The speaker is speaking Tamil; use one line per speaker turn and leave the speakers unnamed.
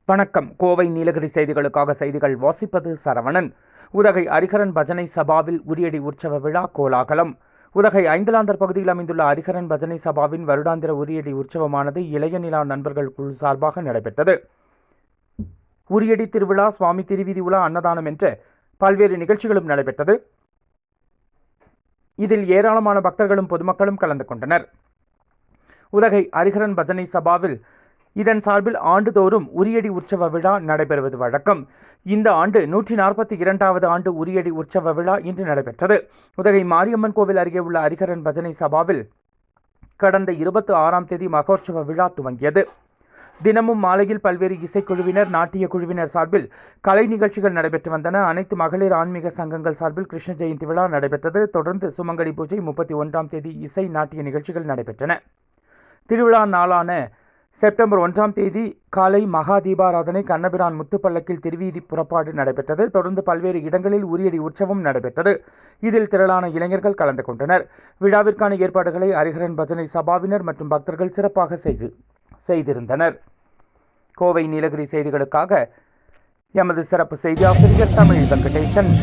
வணக்கம். கோவை நீலகிரி செய்திகளுக்காக செய்திகள் வாசிப்பது சரவணன். உதகை ஹரிஹரன் பஜனை சபாவில் உரியடி உற்சவ விழா கோலாகலம். உதகை ஐந்தலாந்தர் பகுதியில் அமைந்துள்ள ஹரிஹரன் பஜனை சபாவின் வருடாந்திர உரியடி உற்சவமானது இளைய நிலா நண்பர்கள் குழு சார்பாக நடைபெற்றது. உரியடி திருவிழா, சுவாமி திருவீதி உலா, அன்னதானம் என்ற பல்வேறு நிகழ்ச்சிகளும் நடைபெற்றது. இதில் ஏராளமான பக்தர்களும் பொதுமக்களும் கலந்து கொண்டனர். உதகை ஹரிஹரன் பஜனை சபாவில் இதன் சார்பில் ஆண்டுதோறும் உரியடி உற்சவ விழா நடைபெறுவது வழக்கம். இந்த ஆண்டு 142வது ஆண்டு உரியடி உற்சவ விழா இன்று நடைபெற்றது. உதகை மாரியம்மன் கோவில் அருகே உள்ள ஹரிஹரன் பஜனை சபாவில் கடந்த 26ஆம் தேதி மகோற்சவ விழா துவங்கியது. தினமும் மாலையில் பல்வேறு இசைக்குழுவினர், நாட்டிய குழுவினர் சார்பில் கலை நிகழ்ச்சிகள் நடைபெற்று வந்தன. அனைத்து மகளிர் ஆன்மீக சங்கங்கள் சார்பில் கிருஷ்ண ஜெயந்தி விழா நடைபெற்றது. தொடர்ந்து சுமங்கலி பூஜை, 31ஆம் தேதி இசை நாட்டிய நிகழ்ச்சிகள் நடைபெற்றன. திருவிழா நாளான செப்டம்பர் 1ஆம் தேதி காலை மகா தீபாராதனை, கண்ணபிரான் முத்துப்பல்லக்கில் திருவீதி புறப்பாடு நடைபெற்றது. தொடர்ந்து பல்வேறு இடங்களில் உரியடி உற்சவம் நடைபெற்றது. இதில் திரளான இளைஞர்கள் கலந்து கொண்டனர். விழாவிற்கான ஏற்பாடுகளை ஹரிஹரன் பஜனை சபாவினர் மற்றும் பக்தர்கள் சிறப்பாக செய்திருந்தனர். கோவை நீலகிரி செய்திகளுக்காக எமது சிறப்பு செய்தி ஆசிரியர் தமிழ் வெங்கடேசன்.